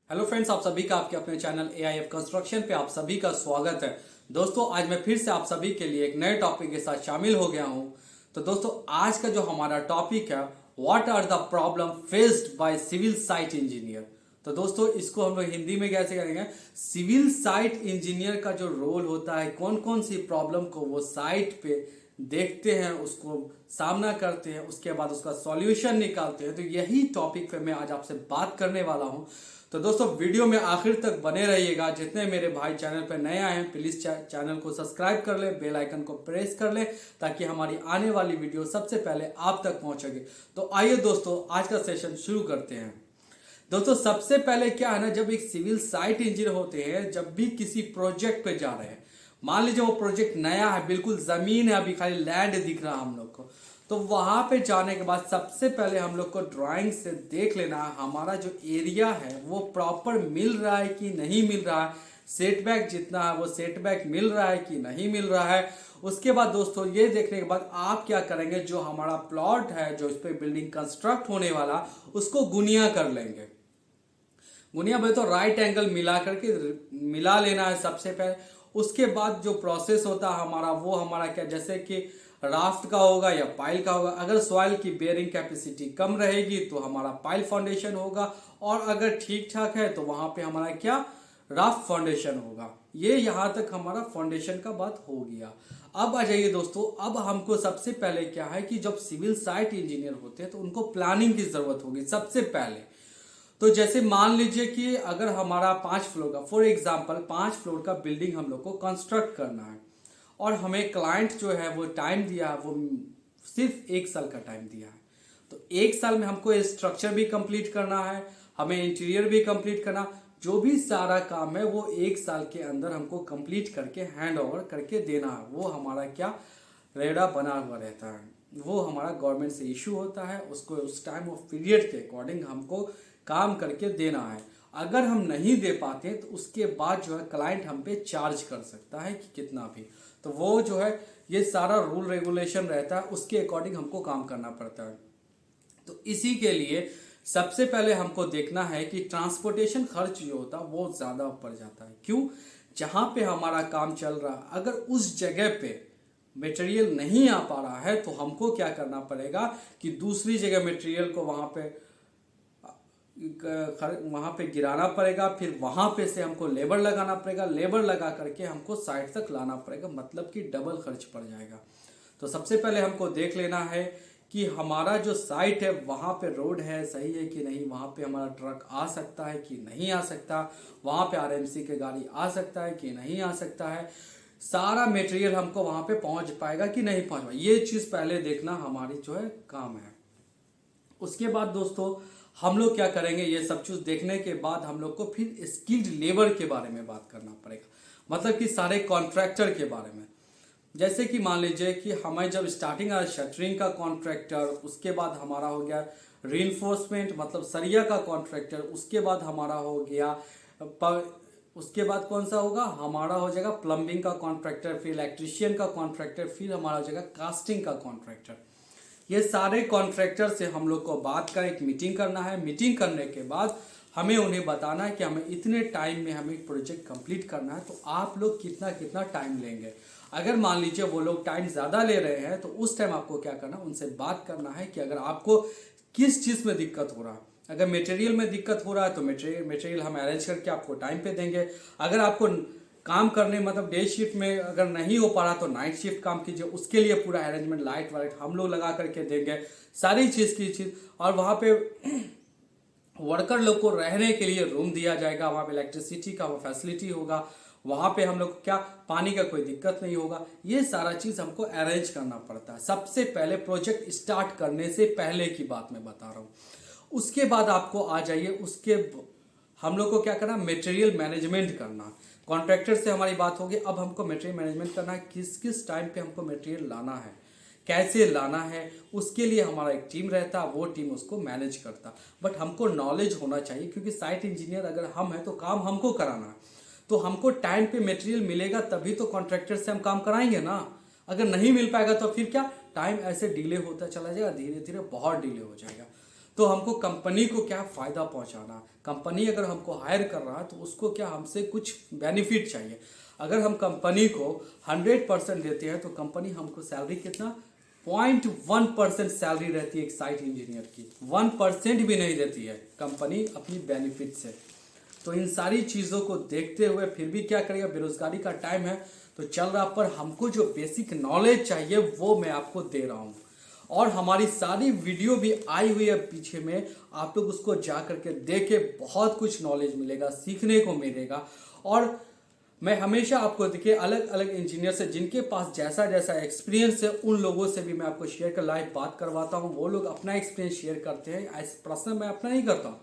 Hello friends, आप सभी का आपके अपने चैनल एआईएफ कंस्ट्रक्शन पे आप सभी का स्वागत है। दोस्तों, आज मैं फिर से आप सभी के लिए एक नए टॉपिक के साथ शामिल हो गया हूं। तो दोस्तों, आज का जो हमारा टॉपिक है, what are the problem faced by civil site engineer. तो दोस्तों, इसको हम लोग हिंदी में कैसे करेंगे? सिविल साइट इंजीनियर का जो रोल होता है, कौन कौन सी प्रॉब्लम को वो साइट पे देखते हैं, उसको सामना करते हैं, उसके बाद उसका सॉल्यूशन निकालते हैं। तो यही टॉपिक पे मैं आज आपसे बात करने वाला हूं। तो दोस्तों, वीडियो में आखिर तक बने रहिएगा। जितने मेरे भाई चैनल पर नए आए हैं, प्लीज चैनल को सब्सक्राइब कर ले, बेल आइकन को प्रेस कर ले, ताकि हमारी आने वाली वीडियो सबसे पहले आप तक पहुंचेगी। तो आइए दोस्तों, आज का सेशन शुरू करते हैं। दोस्तों, सबसे पहले क्या है ना, जब एक सिविल साइट इंजीनियर होते हैं, जब भी किसी प्रोजेक्ट पे जा रहे हैं, मान लीजिए वो प्रोजेक्ट नया है, बिल्कुल जमीन है, अभी खाली लैंड दिख रहा है हम लोग को, तो वहां पे जाने के बाद सबसे पहले हम लोग को ड्राइंग से देख लेना है हमारा जो एरिया है वो प्रॉपर मिल रहा है कि नहीं मिल रहा है, सेटबैक जितना है वो सेटबैक मिल रहा है कि नहीं मिल रहा है। उसके बाद दोस्तों, ये देखने के बाद आप क्या करेंगे, जो हमारा प्लॉट है, जो इस पे बिल्डिंग कंस्ट्रक्ट होने वाला, उसको गुनिया कर लेंगे। गुनिया भाई तो राइट एंगल मिला करके मिला लेना है सबसे पहले। उसके बाद जो प्रोसेस होता है हमारा, वो हमारा क्या, जैसे कि राफ्ट का होगा या पाइल का होगा। अगर सॉइल की बेयरिंग कैपेसिटी कम रहेगी तो हमारा पाइल फाउंडेशन होगा, और अगर ठीक ठाक है तो वहां पे हमारा क्या, राफ्ट फाउंडेशन होगा। ये यहां तक हमारा फाउंडेशन का बात हो गया। अब आ जाइए दोस्तों, अब हमको सबसे पहले क्या है कि जब सिविल साइट इंजीनियर होते हैं तो उनको प्लानिंग की जरूरत होगी सबसे पहले। तो जैसे मान लीजिए कि अगर हमारा 5 फ्लोर का, फॉर एग्जांपल 5 फ्लोर का बिल्डिंग हम लोग को कंस्ट्रक्ट करना है, और हमें क्लाइंट जो है वो टाइम दिया है, वो सिर्फ 1 साल का टाइम दिया है। तो 1 साल में हमको स्ट्रक्चर भी कंप्लीट करना है, हमें इंटीरियर भी कंप्लीट करना, जो भी सारा काम है वो 1 साल के अंदर हमको कंप्लीट करके हैंड ओवर करके देना है। वो हमारा क्या, रेडा बना हुआ रहता है, वो हमारा गवर्नमेंट से इशू होता है, उसको उस टाइम ऑफ पीरियड के अकॉर्डिंग हमको काम करके देना है। अगर हम नहीं दे पाते तो उसके बाद जो है क्लाइंट हम पे चार्ज कर सकता है कि कितना भी। तो वो जो है, ये सारा रूल रेगुलेशन रहता है, उसके अकॉर्डिंग हमको काम करना पड़ता है। तो इसी के लिए सबसे पहले हमको देखना है कि ट्रांसपोर्टेशन खर्च जो होता है वो ज़्यादा पड़ जाता है। क्यों? जहाँ पे हमारा काम चल रहा है, अगर उस जगह पे मटेरियल नहीं आ पा रहा है तो हमको क्या करना पड़ेगा कि दूसरी जगह मटेरियल को वहां पे गिराना पड़ेगा, फिर वहां पे से हमको लेबर लगाना पड़ेगा, लेबर लगा करके हमको साइट तक लाना पड़ेगा, मतलब कि डबल खर्च पड़ जाएगा। तो सबसे पहले हमको देख लेना है कि हमारा जो साइट है वहां पे रोड है सही है कि नहीं, वहां पे हमारा ट्रक आ सकता है कि नहीं आ सकता, वहां पे आरएमसी के गाड़ी आ सकता है कि नहीं आ सकता है, सारा मटेरियल हमको वहां पे पहुंच पाएगा कि नहीं पहुंच पाएगा, ये चीज पहले देखना हमारी जो है काम है। उसके बाद दोस्तों, हम लोग क्या करेंगे, ये सब चीज देखने के बाद हम लोग को फिर स्किल्ड लेबर के बारे में बात करना पड़ेगा, मतलब कि सारे कॉन्ट्रैक्टर के बारे में। जैसे कि मान लीजिए कि हमें जब स्टार्टिंग आ शटरिंग का कॉन्ट्रैक्टर, उसके बाद हमारा हो गया रीइंफोर्समेंट मतलब सरिया का कॉन्ट्रैक्टर, उसके बाद हमारा हो गया उसके बाद कौन सा होगा, हमारा हो जाएगा प्लम्बिंग का कॉन्ट्रैक्टर, फिर इलेक्ट्रिशियन का कॉन्ट्रैक्टर, फिर हमारा हो जाएगा कास्टिंग का कॉन्ट्रैक्टर। ये सारे कॉन्ट्रैक्टर से हम लोग को बात कर एक मीटिंग करना है। मीटिंग करने के बाद हमें उन्हें बताना है कि हमें इतने टाइम में हमें प्रोजेक्ट कंप्लीट करना है, तो आप लोग कितना कितना टाइम लेंगे। अगर मान लीजिए वो लोग टाइम ज़्यादा ले रहे हैं तो उस टाइम आपको क्या करना, उनसे बात करना है कि अगर आपको किस चीज़ में दिक्कत हो रहा है। अगर मटेरियल में दिक्कत हो रहा है तो मटेरियल हम अरेंज करके आपको टाइम पे देंगे। अगर आपको काम करने मतलब डे शिफ्ट में अगर नहीं हो पा रहा तो नाइट शिफ्ट काम कीजिए, उसके लिए पूरा अरेंजमेंट लाइट वाइट हम लोग लगा करके देंगे, सारी चीज़ की चीज़। और वहाँ पे वर्कर लोग को रहने के लिए रूम दिया जाएगा, वहाँ पे इलेक्ट्रिसिटी का वो फैसिलिटी होगा, वहाँ पे हम लोग क्या, पानी का कोई दिक्कत नहीं होगा। ये सारा चीज़ हमको अरेंज करना पड़ता है सबसे पहले, प्रोजेक्ट स्टार्ट करने से पहले की बात मैं बता रहा हूँ। उसके बाद आपको आ जाइए, उसके हम लोग को क्या करना, मटेरियल मैनेजमेंट करना। कॉन्ट्रैक्टर से हमारी बात होगी, अब हमको मटेरियल मैनेजमेंट करना है, किस किस टाइम पे हमको मटेरियल लाना है, कैसे लाना है, उसके लिए हमारा एक टीम रहता, वो टीम उसको मैनेज करता। बट हमको नॉलेज होना चाहिए, क्योंकि साइट इंजीनियर अगर हम हैं तो काम हमको कराना है, तो हमको टाइम पे मटेरियल मिलेगा तभी तो कॉन्ट्रैक्टर से हम काम कराएंगे ना। अगर नहीं मिल पाएगा तो फिर क्या, टाइम ऐसे डिले होता चला जाएगा, धीरे धीरे बहुत डिले हो जाएगा। तो हमको कंपनी को क्या फ़ायदा पहुंचाना, कंपनी अगर हमको हायर कर रहा है तो उसको क्या हमसे कुछ बेनिफिट चाहिए। अगर हम कंपनी को 100% देते हैं तो कंपनी हमको सैलरी कितना 0.1% सैलरी रहती है एक साइट इंजीनियर की, 1% भी नहीं देती है कंपनी अपनी बेनिफिट से। तो इन सारी चीज़ों को देखते हुए फिर भी क्या करेगा, बेरोजगारी का टाइम है तो चल रहा, पर हमको जो बेसिक नॉलेज चाहिए वो मैं आपको दे रहा हूँ। और हमारी सारी वीडियो भी आई हुई है पीछे में, आप लोग उसको जा करके देखे, बहुत कुछ नॉलेज मिलेगा, सीखने को मिलेगा। और मैं हमेशा आपको देखिए अलग अलग इंजीनियर से जिनके पास जैसा जैसा एक्सपीरियंस है उन लोगों से भी मैं आपको शेयर कर लाइव बात करवाता हूँ। वो लोग अपना एक्सपीरियंस शेयर करते हैं, ऐसे प्रश्न मैं अपना नहीं करता हूँ,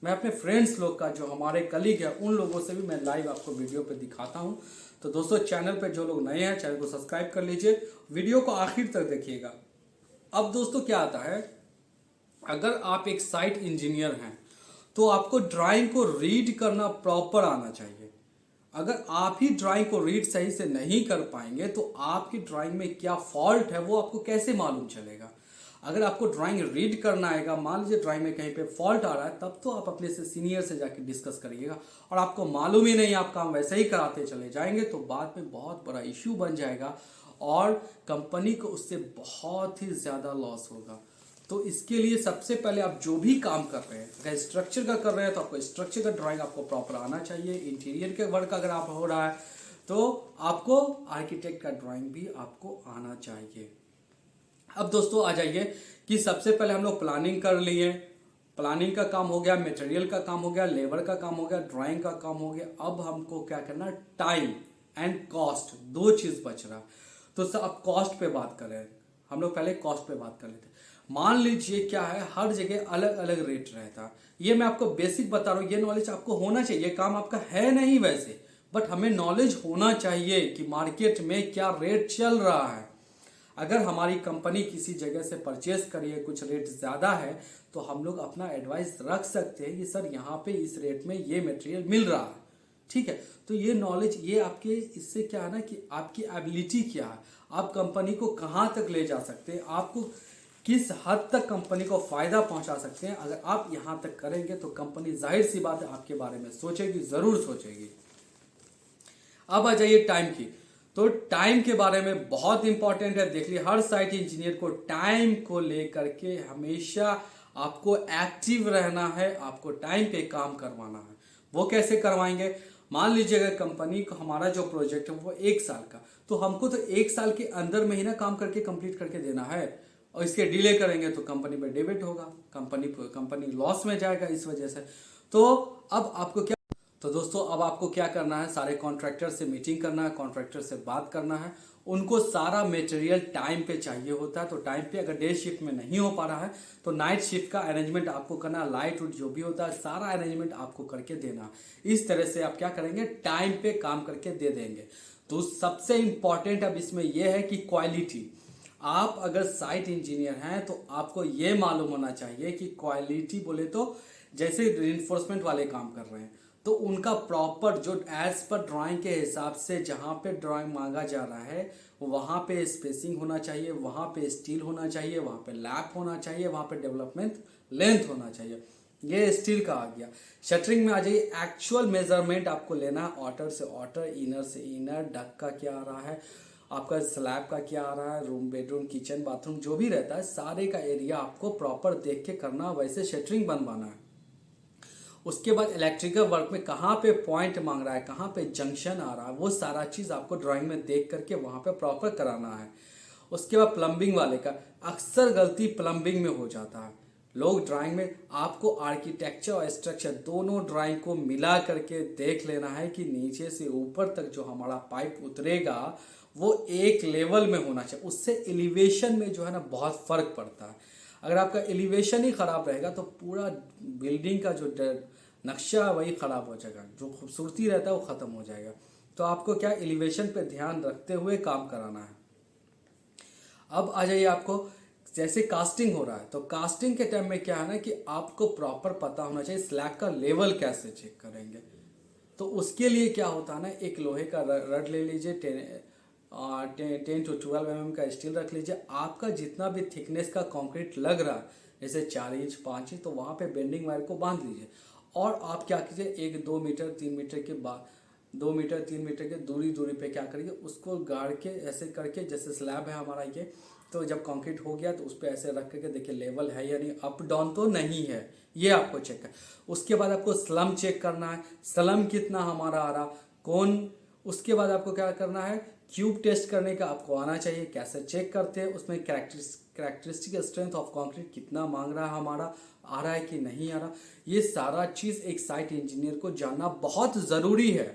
मैं अपने फ्रेंड्स लोग का, जो हमारे कलीग है उन लोगों से भी मैं लाइव आपको वीडियो पे दिखाता हूँ। तो दोस्तों चैनल पे जो लोग नए हैं चैनल को सब्सक्राइब कर लीजिए, वीडियो को आखिर तक देखिएगा। अब दोस्तों क्या आता है, अगर आप एक साइट इंजीनियर हैं तो आपको ड्राइंग को रीड करना प्रॉपर आना चाहिए। अगर आप ही ड्राइंग को रीड सही से नहीं कर पाएंगे तो आपकी ड्राइंग में क्या फॉल्ट है वो आपको कैसे मालूम चलेगा। अगर आपको ड्राइंग रीड करना आएगा, मान लीजिए ड्राइंग में कहीं पे फॉल्ट आ रहा है, तब तो आप अपने से सीनियर से जाके डिस्कस करिएगा। और आपको मालूम ही नहीं, आप काम वैसे ही कराते चले जाएंगे तो बाद में बहुत बड़ा इश्यू बन जाएगा और कंपनी को उससे बहुत ही ज़्यादा लॉस होगा। तो इसके लिए सबसे पहले आप जो भी काम कर रहे हैं, अगर स्ट्रक्चर का कर रहे हैं तो आपको स्ट्रक्चर का ड्राइंग आपको प्रॉपर आना चाहिए। इंटीरियर के वर्क अगर आप हो रहा है तो आपको आर्किटेक्ट का ड्राइंग भी आपको आना चाहिए। अब दोस्तों आ जाइए कि सबसे पहले हम लोग प्लानिंग कर लिए, प्लानिंग का काम हो गया, मटेरियल का काम हो गया, लेबर का काम हो गया, ड्राइंग का काम हो गया। अब हमको क्या करना, टाइम एंड कॉस्ट, दो चीज़ बच रहा। तो सर अब कॉस्ट पे बात करें, हम लोग पहले कॉस्ट पे बात कर लेते हैं। मान लीजिए क्या है, हर जगह अलग अलग रेट रहता, ये मैं आपको बेसिक बता रहा हूँ, ये नॉलेज आपको होना चाहिए। काम आपका है नहीं वैसे, बट हमें नॉलेज होना चाहिए कि मार्केट में क्या रेट चल रहा है। अगर हमारी कंपनी किसी जगह से परचेस करिए, कुछ रेट ज़्यादा है, तो हम लोग अपना एडवाइस रख सकते हैं कि सर यहाँ पे इस रेट में ये मटेरियल मिल रहा है, ठीक है। तो ये नॉलेज, ये आपके, इससे क्या है ना कि आपकी एबिलिटी क्या है, आप कंपनी को कहाँ तक ले जा सकते हैं, आपको किस हद तक कंपनी को फ़ायदा पहुंचा सकते हैं। अगर आप यहाँ तक करेंगे तो कंपनी जाहिर सी बात है आपके बारे में सोचेगी, ज़रूर सोचेगी। अब आ जाइए टाइम की, तो टाइम के बारे में बहुत इंपॉर्टेंट है। देख लीजिए हर साइट इंजीनियर को टाइम को लेकर के हमेशा आपको एक्टिव रहना है, आपको टाइम पे काम करवाना है। वो कैसे करवाएंगे, मान लीजिए अगर कंपनी को हमारा जो प्रोजेक्ट है वो 1 साल का, तो हमको तो 1 साल के अंदर में ही ना काम करके कंप्लीट करके देना है। और इसके डिले करेंगे तो कंपनी में डेबिट होगा, कंपनी लॉस में जाएगा इस वजह से। तो अब आपको क्या, तो दोस्तों अब आपको क्या करना है, सारे कॉन्ट्रैक्टर से मीटिंग करना है, कॉन्ट्रैक्टर से बात करना है। उनको सारा मटेरियल टाइम पे चाहिए होता है, तो टाइम पे अगर डे शिफ्ट में नहीं हो पा रहा है तो नाइट शिफ्ट का अरेंजमेंट आपको करना है, लाइट उट जो भी होता है सारा अरेंजमेंट आपको करके देना। इस तरह से आप क्या करेंगे, टाइम पे काम करके दे देंगे। तो सबसे इंपॉर्टेंट अब इसमें यह है कि क्वालिटी, आप अगर साइट इंजीनियर हैं तो आपको ये मालूम होना चाहिए कि क्वालिटी बोले तो जैसे रिइंफोर्समेंट वाले काम कर रहे हैं तो उनका प्रॉपर जो एज पर ड्राइंग के हिसाब से जहाँ पे ड्राइंग मांगा जा रहा है वहाँ पे स्पेसिंग होना चाहिए, वहाँ पे स्टील होना चाहिए, वहाँ पे लैप होना चाहिए, वहाँ पे डेवलपमेंट लेंथ होना चाहिए। ये स्टील का आ गया। शटरिंग में आ जाइए, एक्चुअल मेजरमेंट आपको लेना है, आउटर से आउटर, इनर से इनर, डक का क्या आ रहा है, आपका स्लैब का क्या आ रहा है, रूम बेडरूम किचन बाथरूम जो भी रहता है सारे का एरिया आपको प्रॉपर देख के करना, वैसे शटरिंग बनवाना है। उसके बाद इलेक्ट्रिकल वर्क में कहाँ पे पॉइंट मांग रहा है, कहाँ पे जंक्शन आ रहा है, वो सारा चीज़ आपको ड्राइंग में देख करके वहाँ पे प्रॉपर कराना है। उसके बाद प्लम्बिंग वाले का अक्सर गलती प्लम्बिंग में हो जाता है। लोग ड्राइंग में, आपको आर्किटेक्चर और स्ट्रक्चर दोनों ड्राइंग को मिला करके देख लेना है कि नीचे से ऊपर तक जो हमारा पाइप उतरेगा वो एक लेवल में होना चाहिए। उससे एलिवेशन में जो है ना बहुत फर्क पड़ता है। अगर आपका एलिवेशन ही खराब रहेगा तो पूरा बिल्डिंग का जो नक्शा वही खराब हो जाएगा, जो खूबसूरती रहता है वो खत्म हो जाएगा। तो आपको क्या एलिवेशन पे ध्यान रखते हुए काम कराना है। अब आ जाइए, आपको जैसे कास्टिंग हो रहा है तो कास्टिंग के टाइम में क्या है ना कि आपको प्रॉपर पता होना चाहिए स्लैब का लेवल कैसे चेक करेंगे। तो उसके लिए क्या होता है ना, एक लोहे का रड ले लीजिए, 10 to 12 mm का स्टील रख लीजिए। आपका जितना भी थिकनेस का कंक्रीट लग रहा है, जैसे 4 इंच 5 इंच, तो वहाँ पे बेंडिंग वायर को बांध लीजिए। और आप क्या कीजिए, 1-2 मीटर 3 मीटर के बाद 2 मीटर 3 मीटर के दूरी पे क्या करिए, उसको गाड़ के ऐसे करके, जैसे स्लैब है हमारा ये, तो जब कंक्रीट हो गया तो उस पर ऐसे रख करके देखिए लेवल है या नहीं, अप डाउन तो नहीं है, ये आपको चेक है। उसके बाद आपको स्लम चेक करना है, स्लम कितना हमारा आ रहा, कौन। उसके बाद आपको क्या करना है, क्यूब टेस्ट करने का आपको आना चाहिए। कैसे चेक करते हैं, उसमें कैरेक्टरिस्टिक स्ट्रेंथ ऑफ कंक्रीट कितना मांग रहा है हमारा, आ रहा है कि नहीं आ रहा। ये सारा चीज़ एक साइट इंजीनियर को जानना बहुत ज़रूरी है।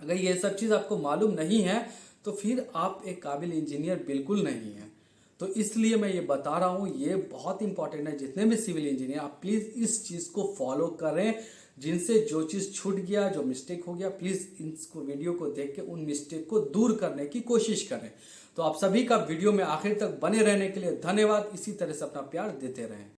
अगर ये सब चीज़ आपको मालूम नहीं है तो फिर आप एक काबिल इंजीनियर बिल्कुल नहीं है। तो इसलिए मैं ये बता रहा हूँ, ये बहुत इंपॉर्टेंट है। जितने भी सिविल इंजीनियर, आप प्लीज़ इस चीज़ को फॉलो करें। जिनसे जो चीज़ छूट गया, जो मिस्टेक हो गया, प्लीज़ इसको वीडियो को देख के उन मिस्टेक को दूर करने की कोशिश करें। तो आप सभी का वीडियो में आखिर तक बने रहने के लिए धन्यवाद। इसी तरह से अपना प्यार देते रहें।